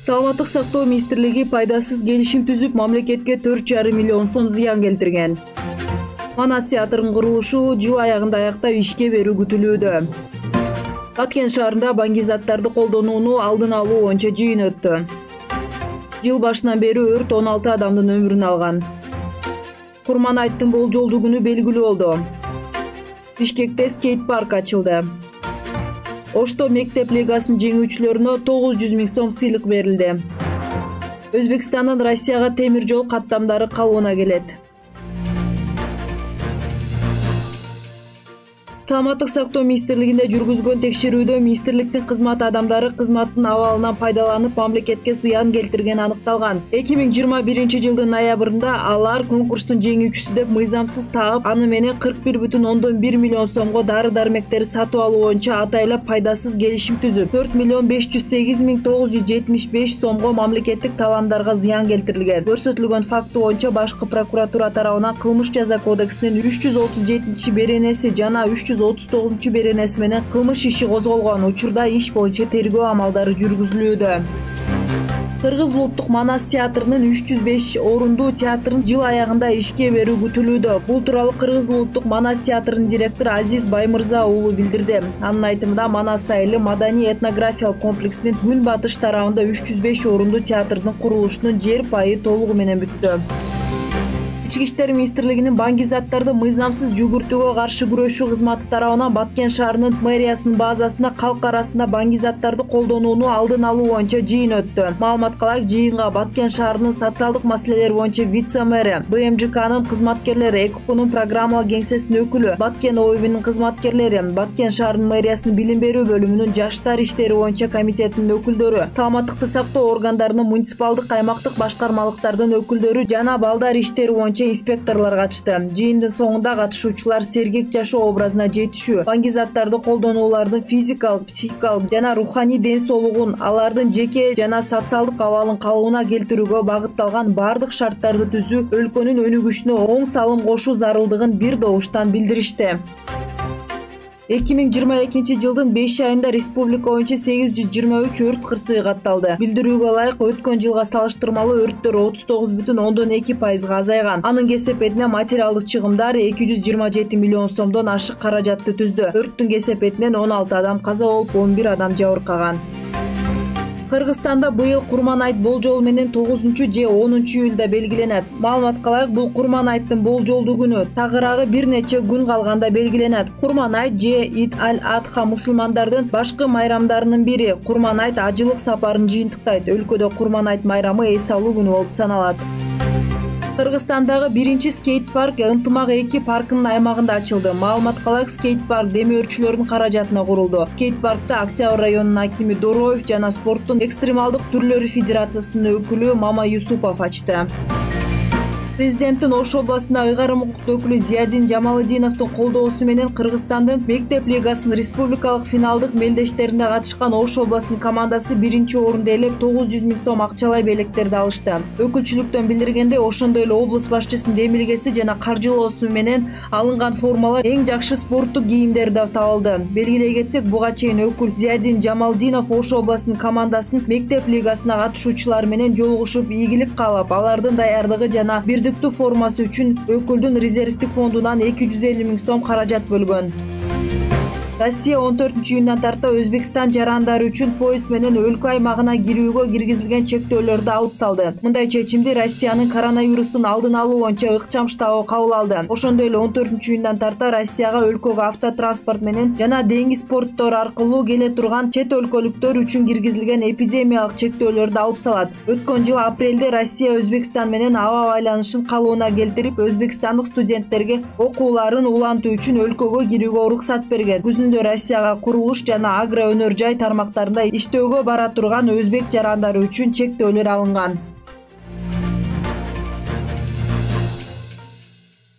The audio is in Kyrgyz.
Саламаттык сактоо министрлиги пайдасыз келишим түзүп, мамлекетке 4,5 миллион сом зыян келтирген. Манас театрынын курулушу жыл аягында аяктап ишке берүү күтүлүүдө. Баткен шаарында баңгизаттарды колдонууну алдын алуу боюнча жыйын өттү. Жыл башынан бери өрт 16 адамдын өмүрүн алган. Курманайттын болжолдуу күнү белгилүү болду. Бишкекте скейт парк ачылды. Ошто мектеп лигасынын жеңүүчүлөрүнө 900 000 сом сыйлык берилди. Өзбекстандын Россияга темир жол каттамдары калыбына келет. Саламаттык сактоо министрлигинде жүргүзгөн текшерүүдө министрликтин кызмат адамдары кызматтын абалынан пайдаланып мамлекетке зыян келтиргени аныкталган. 2021 жылдын ноябрында алар конкурстун жеңүүчүсү деп мыйзамсыз таап, аны менен 41,1 миллион сомго дары-дармектери сатып алуу боюнча атайлап пайдасыз келишим түзүп, 4,508,975 сомго мамлекеттик таландарга зыян келтирилген. Көрсөтүлгөн факты боюнча башкы прокуратура тарабынан кылмыш жаза кодексинин 337-беренеси жана 339-беренеси менен кылмыш иши козголгон. Учурда иш боюнча тергөө амалдары жүргүзүлүүдө. Кыргыз улуттук Манас театрынын 305 орундуу театрын жыл аягында ишке берүү күтүлүүдө. Бул тууралуу Кыргыз улуттук Манас театрынын директору Азиз Баймырза уулу билдирди. Анын айтымында, Манас айылы маданий этнографиялык комплексинин күн батыш тарабында 305 орундуу театрдын курулушунун жер пайы толугу менен бүттү. Ички иштер министрлигинин баңгизаттарды мыйзамсыз жүгүртүүгө каршы күрөшүү кызматы тарабынан Баткен шаарынын мэриясынын базасында калк арасында баңгизаттарды колдонууну алдын алуу боюнча жыйын өттү. Маалыматка ылайык, жыйынга Баткен шаарынын социалдык маселелер боюнча вице-мэри, БМЖКнын кызматкерлери, ЭКПнун программалык кеңсесинин өкүлү, Баткен ОИБнин кызматкерлери, Баткен шаарынын мэриясынын билим берүү бөлүмүнүн жаштар иштери боюнча комитетинин өкүлдөрү, саламаттыкты сактоо органдарынын муниципалдык, аймактык башкармалыктардын өкүлдөрү жана балдар иштери боюнча инспекторлор катышты. Жыйындын соңунда катышуучулар сергек жашоо образына жетишүү, баңгизаттарды колдонуулардын физикалык, психикалык жана руханий ден соолугун, алардын жеке жана социалдык абалын калыбына келтирүүгө багытталган бардык шарттарды түзүү, өлкөнүн өнүгүшүнө оң салым кошуу зарылдыгын бир добуштан билдиришти. 2022 жылдын 5 айында республика боюнча 823 өрт кырсыгы катталды. Билдирүүгө ылайык, өткөн жылга салыштырмалуу өрттөр 39,2% азайган. Анын кесепетине материалдык чыгымдар 227 миллион сомдон ашык каражатты түздү. Өрттүн кесепетинен 16 адам каза болуп, 11 адам жабыркаган. Кыргызстанда быйыл Курманайт болжол менен 9 же 10 июлда белгиленет. Маалыматка ылайык, бул Курманайттын болжолдуу күнү. Тагыраагы бир нече күн калганда белгиленет. Курманайт же Ид аль-Адха мусулмандардын башкы майрамдарынын бири. Курманайт ажылык сапарын жыйынтыктайт. Өлкөдө Курманайт майрамы эс алуу күнү болуп саналат. Кыргызстандагы биринчи скейт парк Ынтымак 2 паркынын аймагында ачылды. Маалыматка ылайык, скейт парк демөөрчүлөрдүн каражатына курулду. Скейт паркты Октябрь районунун акими Дороев жана спорттун экстремалдык түрлөрү федерациясынын өкүлү Мама Юсупов ачты. Президенттин Ош областында ыйгарым укуктуу өкүлү Зиядин Жамалыдиновдун колдоосу менен Кыргызстандын мектеп лигасынын республикалык финалдык мелдештеринде катышкан Ош областынын командасы биринчи орунду ээлеп 900 000 сом акчалай белектерди алышты. Өкүлчүлүктөн билдиргендей, ошондой эле облус башчысынын демилгеси жана каржылоосу менен алынган формалар эң жакшы спорттук кийимдер деп табылды. Белгилей кетсек, буга чейин өкүл Зиядин Жамалдинов Ош областынын командасын мектеп лигасына катышуучулар менен жолугушуп, ийгилик каалап, алардын даярдыгы жана бирдиктүү формасы үчүн өкүлдүн резервдик фондунан 250 000 сом каражат бөлгөн. Россия 14 июндан тарта Өзбекстан жарандары үчүн поезд менен өлкө аймагына кирүүгө киргизилген чектөөлөрдү алып салды. Мындай чечимди Россиянын коронавирустун алдын алуу боюнча ыкчам штабы кабыл алды. Ошондой эле 14 июндан тарта Россияга өлкөгө автотранспорт менен жана деңиз порттор аркылуу келе турган чет өлкөлүктөр үчүн киргизилген эпидемиялык чектөөлөрдү алып салат. Өткөн жыл апрелде Россия Өзбекстан менен аба байланышын калыбына келтирип, өзбекстандык студенттерге окууларын улантуу үчүн өлкөгө кирүүгө уруксат берген. Россияга курулуш жана агро өнөр жай тармактарында иштөөгө бара турган өзбек жарандары үчүн чектөөлөр алынган.